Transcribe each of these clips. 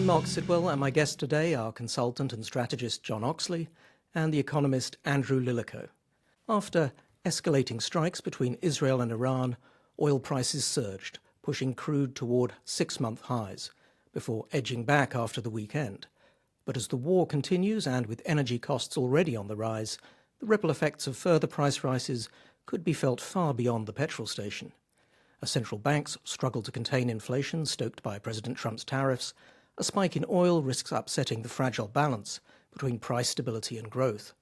Marc Sidwell, and my guests today are consultant and strategist John Oxley and the economist Andrew Lilico. After escalating strikes between Israel and Iran, oil prices surged, pushing crude toward 6-month highs, before edging back after the weekend. But as the war continues, and with energy costs already on the rise, the ripple effects of further price rises could be felt far beyond the petrol station. As central banks struggle to contain inflation stoked by President Trump's tariffs, a spike in oil risks upsetting the fragile balance between price stability and growth.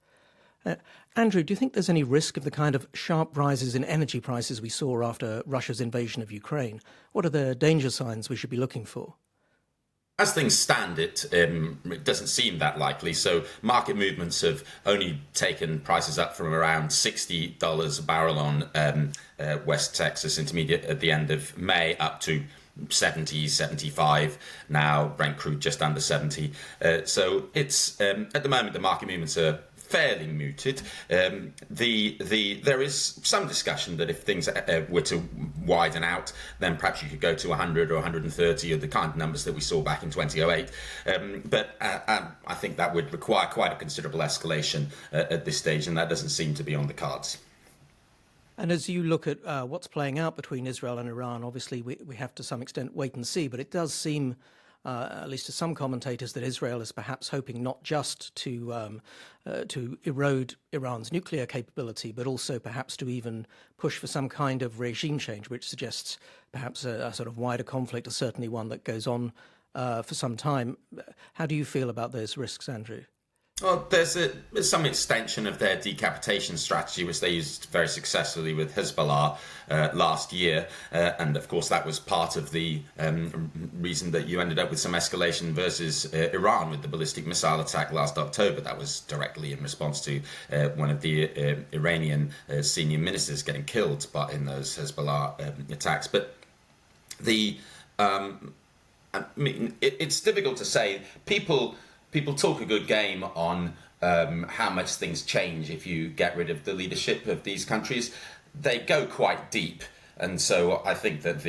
Andrew, do you think there's any risk of the kind of sharp rises in energy prices we saw after Russia's invasion of Ukraine? What are the danger signs we should be looking for? As things stand, it doesn't seem that likely. So market movements have only taken prices up from around $60 a barrel on West Texas Intermediate at the end of May up to 70, 75 now, Brent crude just under 70. So it's at the moment the market movements are fairly mooted. There is some discussion that if things were to widen out, then perhaps you could go to 100 or 130 of the kind of numbers that we saw back in 2008. But I think that would require quite a considerable escalation at this stage, and that doesn't seem to be on the cards. And as you look at what's playing out between Israel and Iran, obviously we have to some extent wait and see, but it does seem, at least to some commentators, that Israel is perhaps hoping not just to erode Iran's nuclear capability, but also perhaps to even push for some kind of regime change, which suggests perhaps a sort of wider conflict, or certainly one that goes on for some time. How do you feel about those risks, Andrew? Well, there's some extension of their decapitation strategy, which they used very successfully with Hezbollah last year. And of course, that was part of the reason that you ended up with some escalation versus Iran with the ballistic missile attack last October. That was directly in response to one of the Iranian senior ministers getting killed in those Hezbollah attacks. But it's difficult to say. People talk a good game on how much things change if you get rid of the leadership of these countries. They go quite deep, and so I think that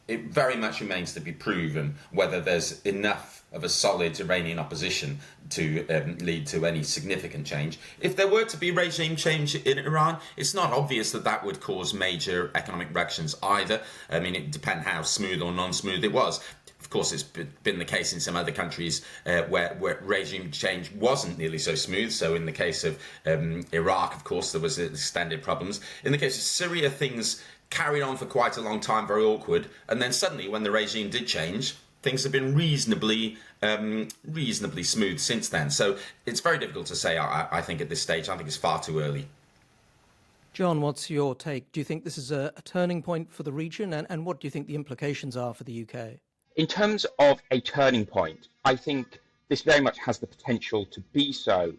it very much remains to be proven whether there's enough of a solid Iranian opposition to lead to any significant change. If there were to be regime change in Iran, it's not obvious that would cause major economic ructions either. I mean, it depends how smooth or non-smooth it was. Of course, it's been the case in some other countries where regime change wasn't nearly so smooth. So in the case of Iraq, of course, there was extended problems. In the case of Syria, things carried on for quite a long time, very awkward. And then suddenly, when the regime did change, things have been reasonably smooth since then. So it's very difficult to say, I think, at this stage. I think it's far too early. John, what's your take? Do you think this is a turning point for the region? And what do you think the implications are for the UK? In terms of a turning point, I think this very much has the potential to be so,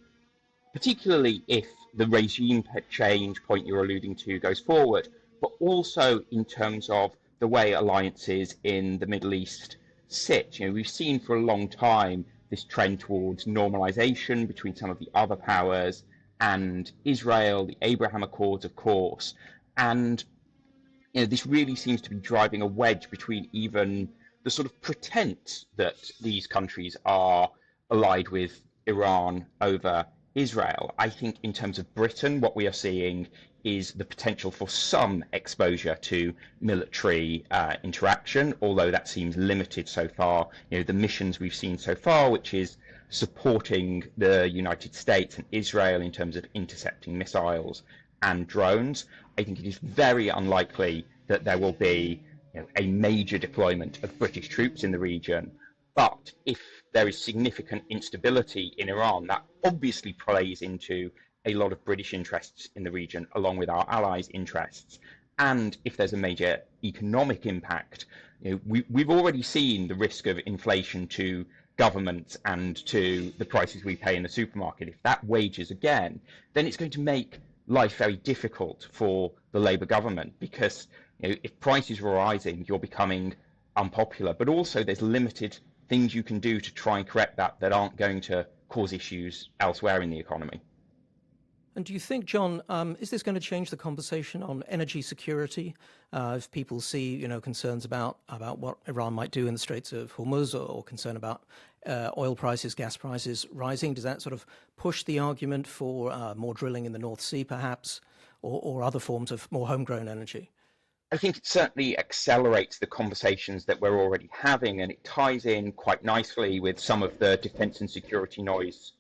particularly if the regime change point you're alluding to goes forward, but also in terms of the way alliances in the Middle East sit. We've seen for a long time this trend towards normalization between some of the other powers and Israel, the Abraham Accords, of course, and this really seems to be driving a wedge between even the sort of pretense that these countries are allied with Iran over Israel. I think in terms of Britain, what we are seeing is the potential for some exposure to military interaction, although that seems limited so far. The missions we've seen so far, which is supporting the United States and Israel in terms of intercepting missiles and drones, I think it is very unlikely that there will be a major deployment of British troops in the region. But if there is significant instability in Iran, that obviously plays into a lot of British interests in the region, along with our allies' interests. And if there's a major economic impact, we've already seen the risk of inflation to governments and to the prices we pay in the supermarket. If that wages again, then it's going to make life very difficult for the Labour government, because if prices are rising, you're becoming unpopular, but also there's limited things you can do to try and correct that aren't going to cause issues elsewhere in the economy. And do you think, John, is this going to change the conversation on energy security? If people see, concerns about what Iran might do in the Straits of Hormuz, or concern about oil prices, gas prices rising, does that sort of push the argument for more drilling in the North Sea, perhaps, or other forms of more homegrown energy? I think it certainly accelerates the conversations that we're already having, and it ties in quite nicely with some of the defence and security noise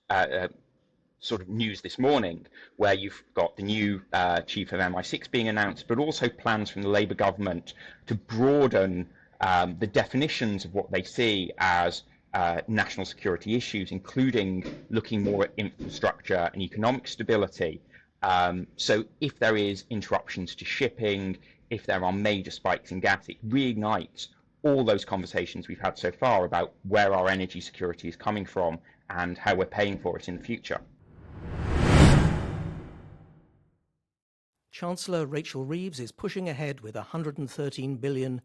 sort of news this morning, where you've got the new chief of MI6 being announced, but also plans from the Labour government to broaden the definitions of what they see as national security issues, including looking more at infrastructure and economic stability. So if there is interruptions to shipping, if there are major spikes in gas, it reignites all those conversations we've had so far about where our energy security is coming from and how we're paying for it in the future. Chancellor Rachel Reeves is pushing ahead with a £113 billion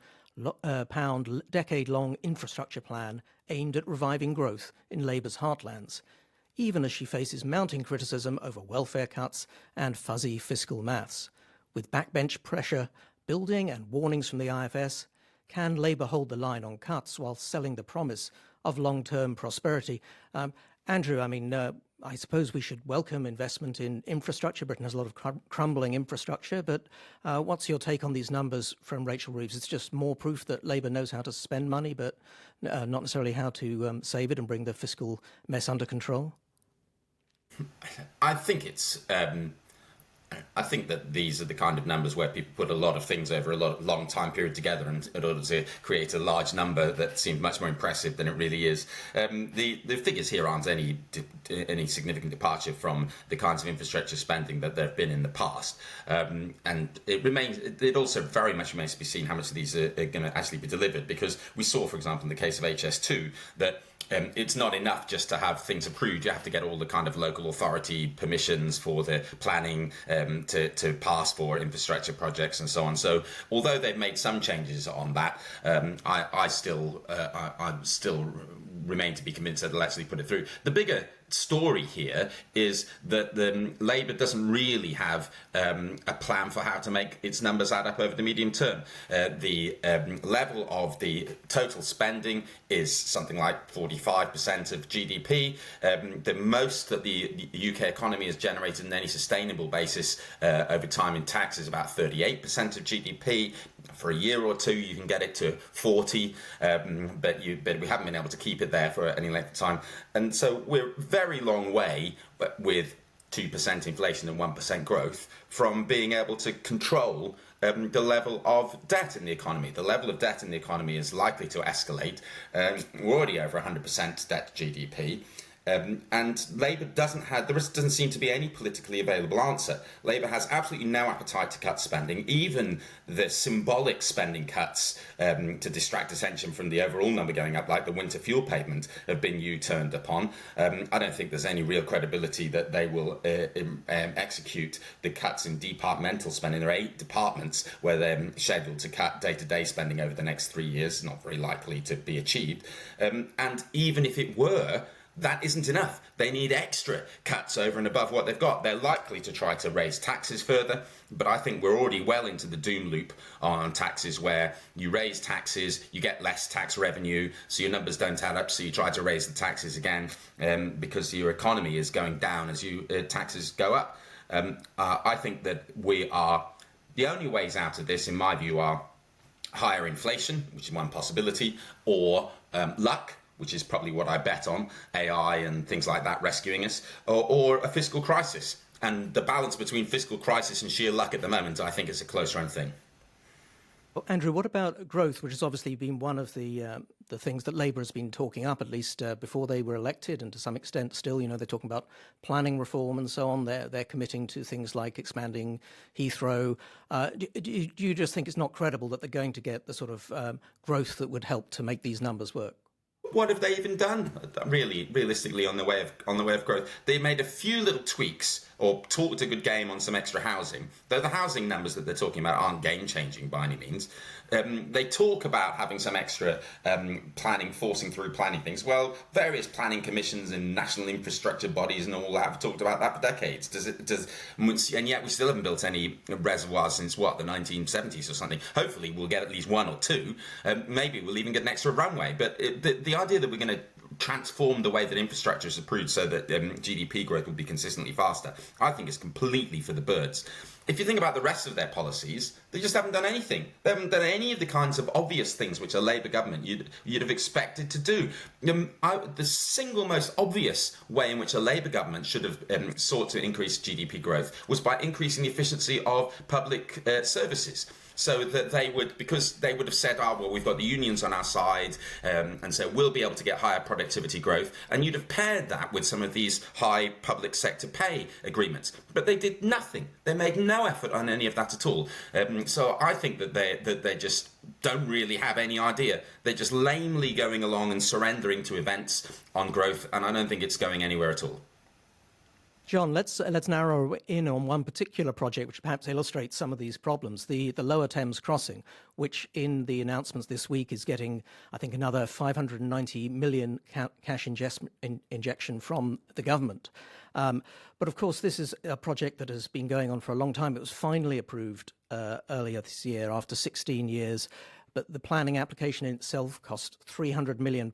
decade-long infrastructure plan aimed at reviving growth in Labour's heartlands, even as she faces mounting criticism over welfare cuts and fuzzy fiscal maths. With backbench pressure building and warnings from the IFS, can Labour hold the line on cuts while selling the promise of long-term prosperity? Andrew, I suppose we should welcome investment in infrastructure. Britain has a lot of crumbling infrastructure, but what's your take on these numbers from Rachel Reeves? It's just more proof that Labour knows how to spend money, but not necessarily how to save it and bring the fiscal mess under control? I think it's. I think that these are the kind of numbers where people put a lot of things over a long time period together in order to create a large number that seems much more impressive than it really is. The figures here aren't any significant departure from the kinds of infrastructure spending that there have been in the past, and it also very much remains to be seen how much of these are going to actually be delivered, because we saw, for example, in the case of HS2 that it's not enough just to have things approved. You have to get all the kind of local authority permissions for the planning to pass for infrastructure projects and so on. So although they've made some changes on that, I still remain to be convinced that they'll actually put it through. The bigger story here is that the Labour doesn't really have a plan for how to make its numbers add up over the medium term. The level of the total spending is something like 45% of GDP. The most that the UK economy has generated on any sustainable basis over time in tax is about 38% of GDP. For a year or two, you can get it to 40, but we haven't been able to keep it there for any length of time. And so we're very long way with 2% inflation and 1% growth from being able to control the level of debt in the economy. The level of debt in the economy is likely to escalate. We're already over 100% debt to GDP. And Labour there doesn't seem to be any politically available answer. Labour has absolutely no appetite to cut spending, even the symbolic spending cuts to distract attention from the overall number going up, like the winter fuel payment, have been U-turned upon. I don't think there's any real credibility that they will execute the cuts in departmental spending. There are 8 departments where they're scheduled to cut day-to-day spending over the next 3 years, not very likely to be achieved. And even if it were, that isn't enough. They need extra cuts over and above what they've got. They're likely to try to raise taxes further, but I think we're already well into the doom loop on taxes, where you raise taxes, you get less tax revenue, so your numbers don't add up, so you try to raise the taxes again because your economy is going down as taxes go up. I think that the only ways out of this, in my view, are higher inflation, which is one possibility, or luck, which is probably what I bet on, AI and things like that rescuing us, or a fiscal crisis. And the balance between fiscal crisis and sheer luck at the moment, I think, is a close-run thing. Well, Andrew, what about growth, which has obviously been one of the things that Labour has been talking up, at least before they were elected, and to some extent still, they're talking about planning reform and so on. They're committing to things like expanding Heathrow. Do you just think it's not credible that they're going to get the sort of growth that would help to make these numbers work? What have they even done, realistically, on the way of growth? They made a few little tweaks or talked a good game on some extra housing, though the housing numbers that they're talking about aren't game-changing by any means. They talk about having some extra planning, forcing through planning things. Well, various planning commissions and national infrastructure bodies and all that have talked about that for decades. And yet we still haven't built any reservoirs since, what, the 1970s or something. Hopefully we'll get at least one or two. Maybe we'll even get an extra runway. But the idea that we're going to transform the way that infrastructure is approved so that GDP growth will be consistently faster, I think is completely for the birds. If you think about the rest of their policies, they just haven't done anything. They haven't done any of the kinds of obvious things which a Labour government you'd have expected to do. The single most obvious way in which a Labour government should have sought to increase GDP growth was by increasing the efficiency of public services. So that because they would have said, well, we've got the unions on our side, and so we'll be able to get higher productivity growth. And you'd have paired that with some of these high public sector pay agreements. But they did nothing. They made no effort on any of that at all. So I think that they just don't really have any idea. They're just lamely going along and surrendering to events on growth, and I don't think it's going anywhere at all. John, let's narrow in on one particular project which perhaps illustrates some of these problems, the Lower Thames Crossing, which in the announcements this week is getting, I think, another 590 million cash injection from the government. But of course, this is a project that has been going on for a long time. It was finally approved earlier this year after 16 years, but the planning application in itself cost £300 million,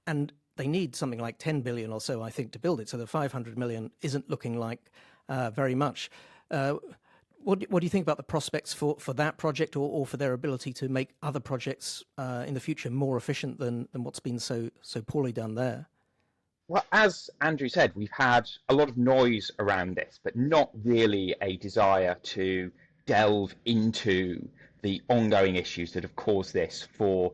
and they need something like 10 billion or so, I think, to build it. So the 500 million isn't looking like very much. What do you think about the prospects for that project or for their ability to make other projects in the future more efficient than what's been so poorly done there? Well, as Andrew said, we've had a lot of noise around this, but not really a desire to delve into the ongoing issues that have caused this for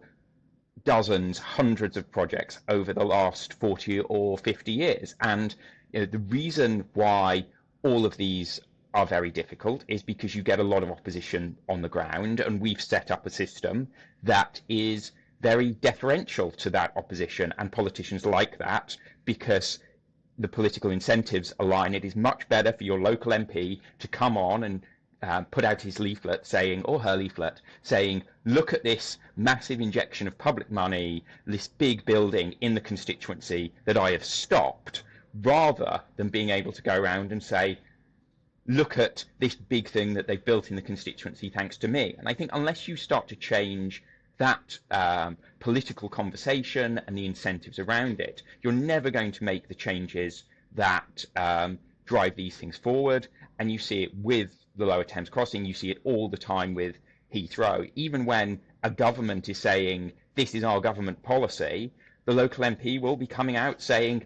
dozens, hundreds of projects over the last 40 or 50 years. And the reason why all of these are very difficult is because you get a lot of opposition on the ground, and we've set up a system that is very deferential to that opposition, and politicians like that because the political incentives align. It is much better for your local MP to come on and put out his leaflet saying, or her leaflet saying, look at this massive injection of public money, this big building in the constituency that I have stopped, rather than being able to go around and say, look at this big thing that they've built in the constituency thanks to me. And I think unless you start to change that political conversation and the incentives around it, you're never going to make the changes that drive these things forward. And you see it with the Lower Thames Crossing, you see it all the time with Heathrow. Even when a government is saying, this is our government policy, the local MP will be coming out saying,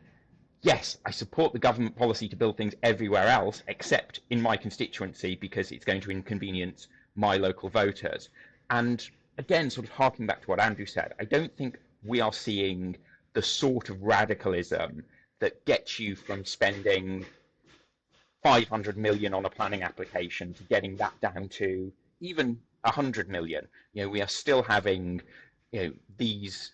yes, I support the government policy to build things everywhere else, except in my constituency, because it's going to inconvenience my local voters. And again, sort of harking back to what Andrew said, I don't think we are seeing the sort of radicalism that gets you from spending 500 million on a planning application to getting that down to even 100 million. We are still having, these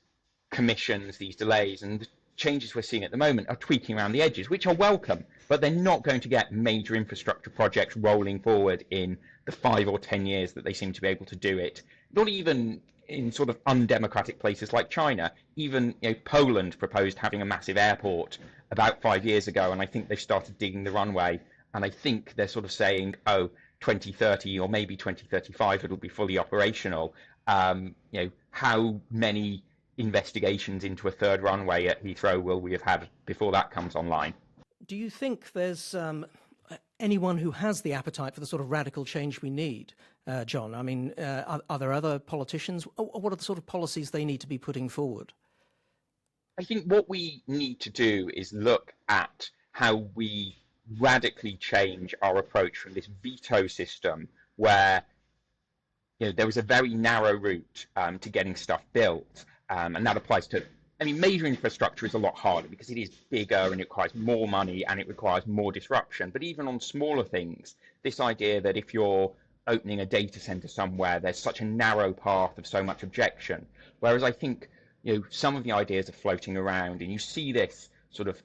commissions, these delays, and the changes we're seeing at the moment are tweaking around the edges, which are welcome, but they're not going to get major infrastructure projects rolling forward in the 5 or 10 years that they seem to be able to do it. Not even in sort of undemocratic places like China. Even Poland proposed having a massive airport about 5 years ago, and I think they've started digging the runway. And I think they're sort of saying, 2030 or maybe 2035, it'll be fully operational. How many investigations into a third runway at Heathrow will we have had before that comes online? Do you think there's anyone who has the appetite for the sort of radical change we need, John? I mean, are there other politicians? What are the sort of policies they need to be putting forward? I think what we need to do is look at how we radically change our approach from this veto system where there was a very narrow route to getting stuff built, and that applies to, major infrastructure is a lot harder because it is bigger and it requires more money and it requires more disruption. But even on smaller things, this idea that if you're opening a data center somewhere, there's such a narrow path of so much objection. Whereas I think some of the ideas are floating around, and you see this sort of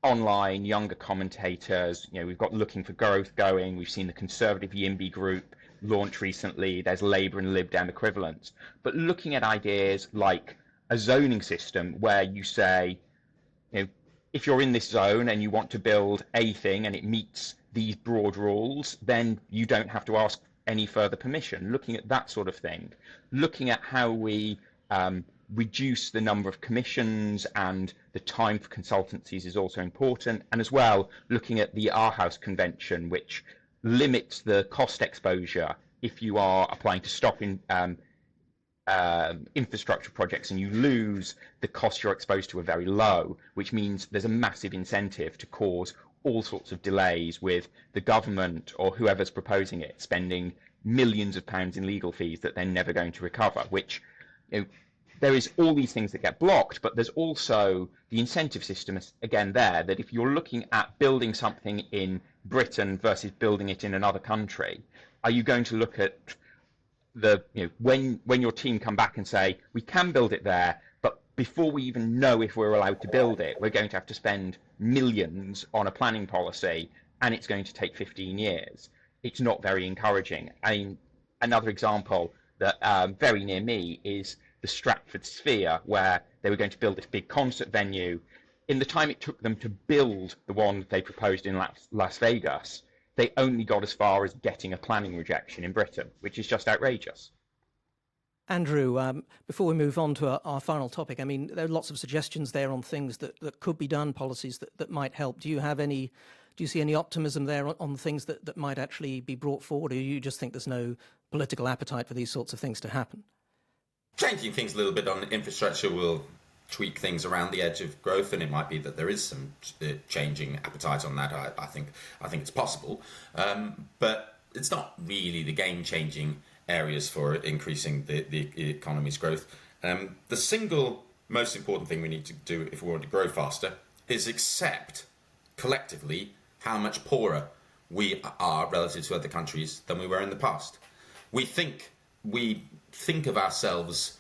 online, younger commentators. We've got Looking for Growth going. We've seen the conservative YIMBY group launch recently. There's Labour and Lib Dem equivalents. But looking at ideas like a zoning system where you say, if you're in this zone and you want to build a thing and it meets these broad rules, then you don't have to ask any further permission. Looking at that sort of thing, looking at how we reduce the number of commissions and the time for consultancies is also important. And as well, looking at the Aarhus Convention, which limits the cost exposure if you are applying to stop in infrastructure projects, and you lose, the costs you're exposed to are very low, which means there's a massive incentive to cause all sorts of delays, with the government or whoever's proposing it spending millions of pounds in legal fees that they're never going to recover, which, there is all these things that get blocked, but there's also the incentive system again there, that if you're looking at building something in Britain versus building it in another country, are you going to look at when your team come back and say, we can build it there, but before we even know if we're allowed to build it, we're going to have to spend millions on a planning policy, and it's going to take 15 years. It's not very encouraging. Another example that very near me is the Stratford Sphere, where they were going to build this big concert venue. In the time it took them to build the one they proposed in Las Vegas, they only got as far as getting a planning rejection in Britain, which is just outrageous. Andrew, before we move on to our final topic, there are lots of suggestions there on things that could be done, policies that might help. Do you see any optimism there on things that might actually be brought forward, or do you just think there's no political appetite for these sorts of things to happen? Changing things a little bit on infrastructure will tweak things around the edge of growth, and it might be that there is some changing appetite on that. I think it's possible, but it's not really the game-changing areas for increasing the economy's growth. The single most important thing we need to do if we want to grow faster is accept collectively how much poorer we are relative to other countries than we were in the past. We think of ourselves,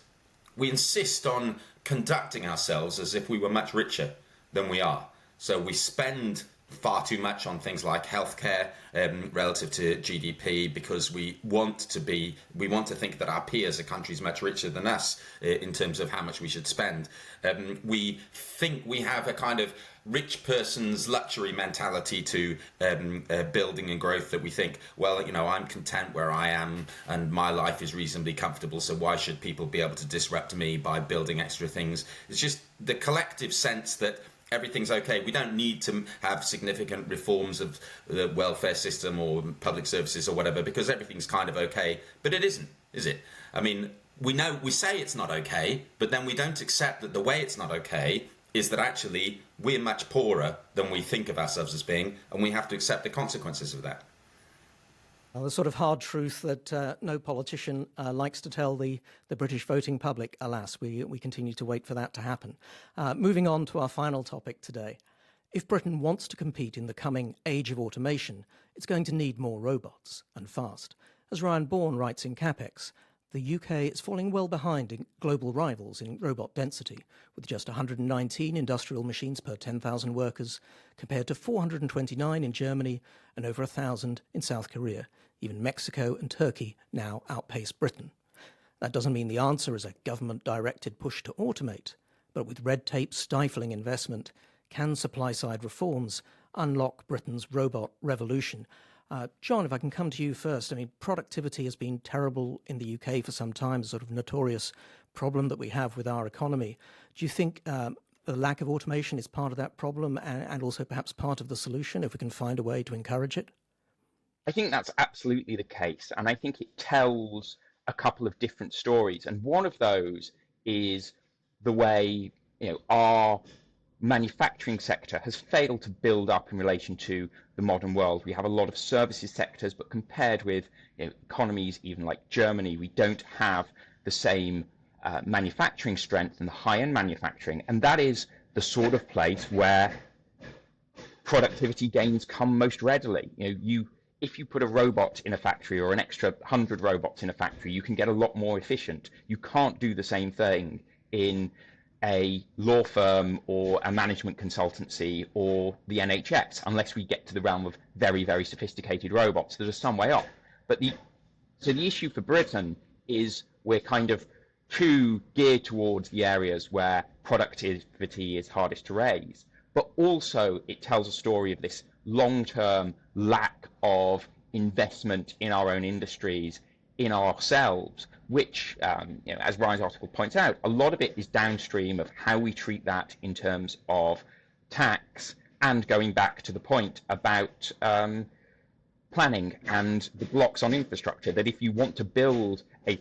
we insist on conducting ourselves as if we were much richer than we are. So we spend far too much on things like healthcare relative to GDP, because we want to think that our peers are countries much richer than us in terms of how much we should spend. We think we have a kind of rich person's luxury mentality to building and growth, that we think, well, I'm content where I am and my life is reasonably comfortable, so why should people be able to disrupt me by building extra things? It's just the collective sense that everything's okay. We don't need to have significant reforms of the welfare system or public services or whatever, because everything's kind of okay. But it isn't, is it? We say it's not okay, but then we don't accept that the way it's not okay is that actually we're much poorer than we think of ourselves as being, and we have to accept the consequences of that. Well, the sort of hard truth that no politician likes to tell the British voting public, alas. We continue to wait for that to happen. Moving on to our final topic today. If Britain wants to compete in the coming age of automation, it's going to need more robots, and fast. As Ryan Bourne writes in CapX, the UK is falling well behind in global rivals in robot density, with just 119 industrial machines per 10,000 workers, compared to 429 in Germany and over 1,000 in South Korea. Even Mexico and Turkey now outpace Britain. That doesn't mean the answer is a government-directed push to automate, but with red tape stifling investment, can supply-side reforms unlock Britain's robot revolution? John, if I can come to you first. Productivity has been terrible in the UK for some time, a sort of notorious problem that we have with our economy. Do you think the lack of automation is part of that problem, and also perhaps part of the solution, if we can find a way to encourage it? I think that's absolutely the case, and I think it tells a couple of different stories. And one of those is the way our manufacturing sector has failed to build up in relation to the modern world. We have a lot of services sectors, but compared with economies even like Germany, we don't have the same manufacturing strength and the high-end manufacturing, and that is the sort of place where productivity gains come most readily. If you put a robot in a factory, or an extra 100 robots in a factory, you can get a lot more efficient. You can't do the same thing in a law firm or a management consultancy or the NHS, unless we get to the realm of very, very sophisticated robots that are some way off. So the issue for Britain is we're kind of too geared towards the areas where productivity is hardest to raise, but also it tells a story of this long-term lack of investment in our own industries, in ourselves, which, as Ryan's article points out, a lot of it is downstream of how we treat that in terms of tax, and going back to the point about planning and the blocks on infrastructure, that if you want to build a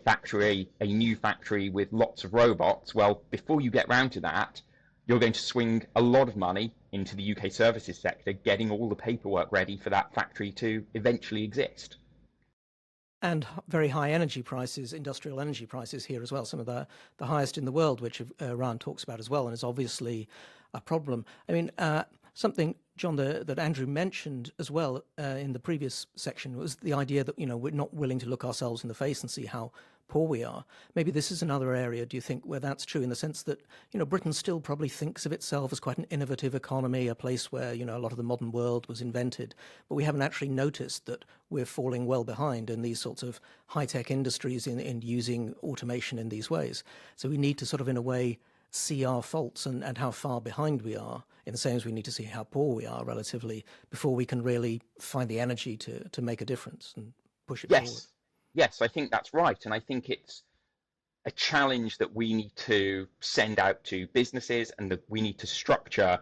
new factory with lots of robots, well, before you get round to that, you're going to swing a lot of money into the UK services sector, getting all the paperwork ready for that factory to eventually exist. And very high energy prices, industrial energy prices here as well, some of the highest in the world, which Ryan talks about as well, and is obviously a problem. I mean, something, John, that Andrew mentioned as well in the previous section was the idea that, we're not willing to look ourselves in the face and see how poor we are. Maybe this is another area, do you think, where that's true, in the sense that, Britain still probably thinks of itself as quite an innovative economy, a place where, a lot of the modern world was invented, but we haven't actually noticed that we're falling well behind in these sorts of high-tech industries in using automation in these ways. So we need to sort of, in a way, see our faults and how far behind we are, in the same as we need to see how poor we are relatively, before we can really find the energy to make a difference and push it forward. Yes, I think that's right. And I think it's a challenge that we need to send out to businesses, and that we need to structure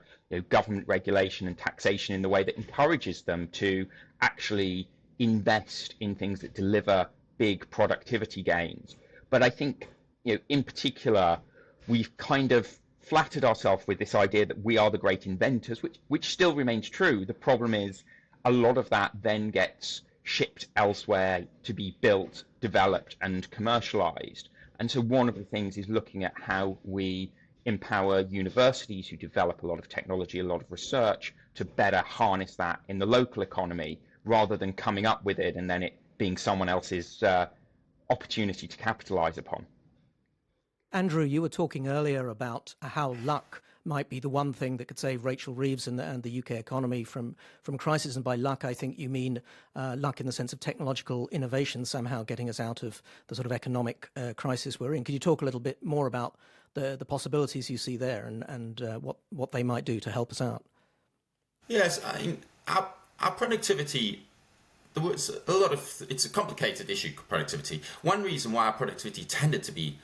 government regulation and taxation in the way that encourages them to actually invest in things that deliver big productivity gains. But I think, in particular, we've kind of flattered ourselves with this idea that we are the great inventors, which still remains true. The problem is a lot of that then gets shipped elsewhere to be built, developed, and commercialized. And so one of the things is looking at how we empower universities who develop a lot of technology, a lot of research, to better harness that in the local economy, rather than coming up with it and then it being someone else's opportunity to capitalize upon. Andrew, you were talking earlier about how luck might be the one thing that could save Rachel Reeves and the UK economy from crisis. And by luck, I think you mean luck in the sense of technological innovation somehow getting us out of the sort of economic crisis we're in. Could you talk a little bit more about the possibilities you see there and what they might do to help us out? Yes, I mean, our productivity, it's a complicated issue, productivity. One reason why our productivity tended to be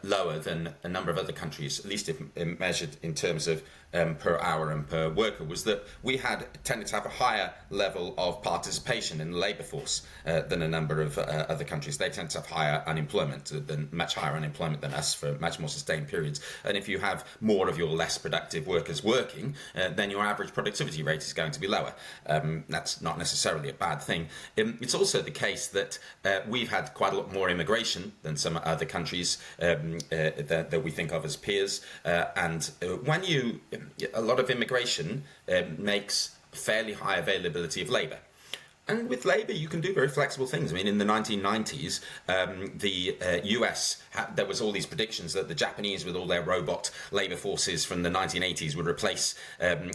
lower than a number of other countries, at least if measured in terms of per hour and per worker, was that we had tended to have a higher level of participation in the labour force than a number of other countries. They tend to have higher unemployment, much higher unemployment than us for much more sustained periods. And if you have more of your less productive workers working, then your average productivity rate is going to be lower. That's not necessarily a bad thing. It's also the case that we've had quite a lot more immigration than some other countries that we think of as peers, and when a lot of immigration makes fairly high availability of labour. And with labour, you can do very flexible things. I mean, in the 1990s, the US, there was all these predictions that the Japanese, with all their robot labour forces from the 1980s, would replace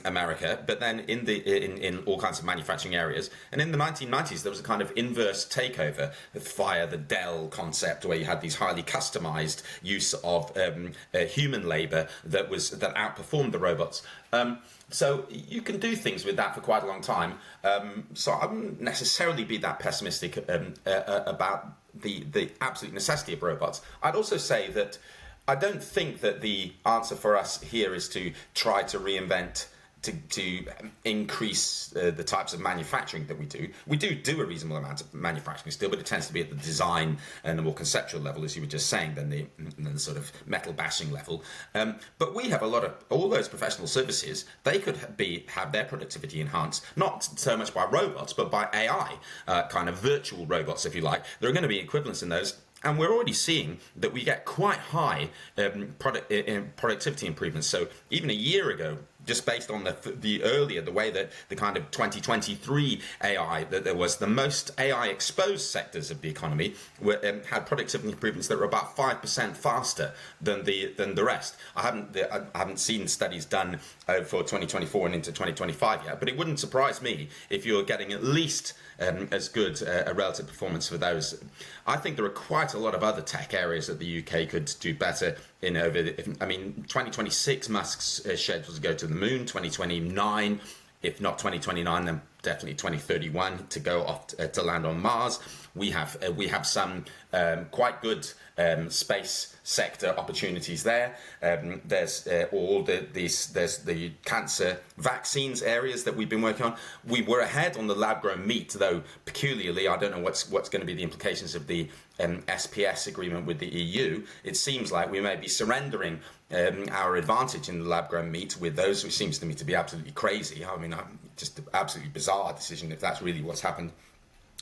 America. But then in all kinds of manufacturing areas, and in the 1990s, there was a kind of inverse takeover via the Dell concept, where you had these highly customised use of human labour that outperformed the robots. So you can do things with that for quite a long time. So I wouldn't necessarily be that pessimistic about the absolute necessity of robots. I'd also say that I don't think that the answer for us here is to try to reinvent, to increase the types of manufacturing that we do. We do a reasonable amount of manufacturing still, but it tends to be at the design and the more conceptual level, as you were just saying, than the sort of metal bashing level. But we have a lot of all those professional services. They could have their productivity enhanced, not so much by robots, but by AI, kind of virtual robots, if you like. There are going to be equivalents in those. And we're already seeing that we get quite high productivity improvements. So even a year ago, just based on the way that the kind of 2023 AI, that there was the most AI exposed sectors of the economy had productivity improvements that were about 5% faster than the rest. I haven't seen studies done for 2024 and into 2025 yet, but it wouldn't surprise me if you're getting at least as good a relative performance for those. I think there are quite a lot of other tech areas that the UK could do better in. 2026 Musk's scheduled to go to the moon. 2029, if not 2029, then definitely 2031 to go off to land on Mars. We have some quite good space sector opportunities there. There's the cancer vaccines areas that we've been working on. We were ahead on the lab-grown meat, though peculiarly, I don't know what's going to be the implications of the SPS agreement with the EU. It seems like we may be surrendering our advantage in the lab-grown meat with those, which seems to me to be absolutely crazy. I mean, just an absolutely bizarre decision if that's really what's happened.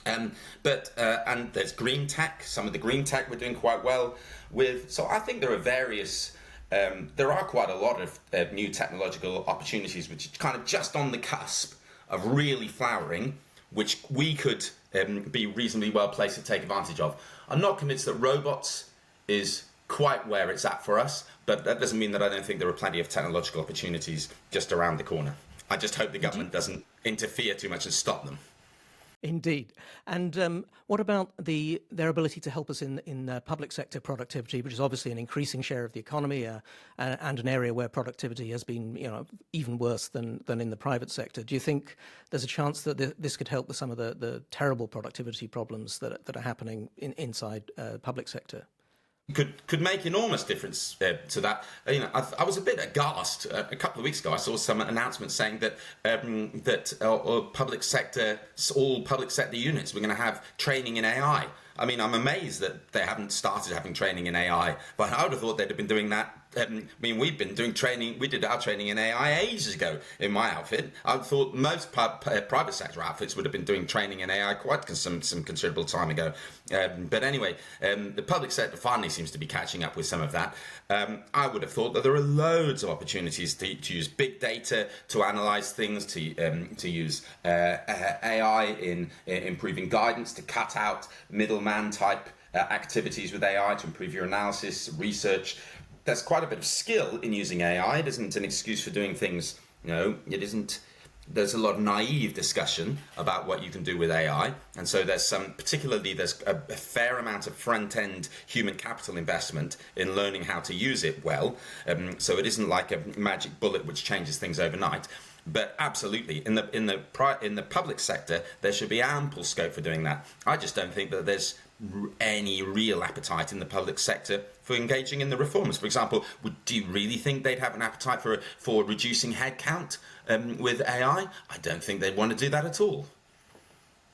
And there's green tech. Some of the green tech we're doing quite well with. So I think there are quite a lot of new technological opportunities which are kind of just on the cusp of really flowering, which we could be reasonably well placed to take advantage of. I'm not convinced that robots is quite where it's at for us, but that doesn't mean that I don't think there are plenty of technological opportunities just around the corner. I just hope the government doesn't interfere too much and stop them. Indeed. And what about their ability to help us in public sector productivity, which is obviously an increasing share of the economy and an area where productivity has been, even worse than in the private sector? Do you think there's a chance that this could help with some of the terrible productivity problems that are happening inside public sector? Could make enormous difference to that. I was a bit aghast a couple of weeks ago. I saw some announcements saying that all public sector units were going to have training in AI. I mean, I'm amazed that they haven't started having training in AI, but I would have thought they'd have been doing that. We've been doing training. We did our training in AI ages ago in my outfit. I thought most private sector outfits would have been doing training in AI quite some considerable time ago. But anyway, the public sector finally seems to be catching up with some of that. I would have thought that there are loads of opportunities to use big data to analyse things, to use AI in improving guidance, to cut out middleman type activities with AI, to improve your analysis, research. There's quite a bit of skill in using AI. It isn't an excuse for doing things. It isn't. There's a lot of naive discussion about what you can do with AI. And so there's a fair amount of front-end human capital investment in learning how to use it well. So it isn't like a magic bullet which changes things overnight. But absolutely, in the public sector, there should be ample scope for doing that. I just don't think that there's any real appetite in the public sector for engaging in the reforms. For example, do you really think they'd have an appetite for reducing headcount with AI? I don't think they'd want to do that at all.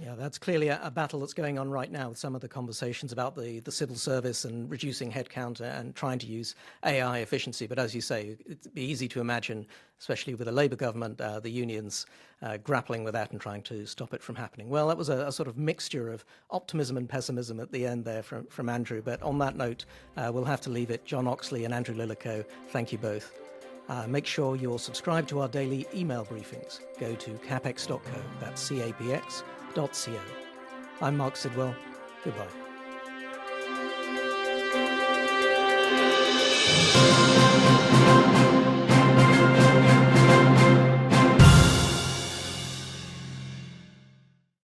Yeah, that's clearly a battle that's going on right now with some of the conversations about the civil service and reducing headcount and trying to use AI efficiency. But as you say, it'd be easy to imagine, especially with a Labour government, the unions grappling with that and trying to stop it from happening. Well, that was a sort of mixture of optimism and pessimism at the end there from Andrew. But on that note, we'll have to leave it. John Oxley and Andrew Lilico, thank you both. Make sure you're subscribed to our daily email briefings. Go to capx.co, that's CAPX.co. I'm Marc Sidwell. Goodbye.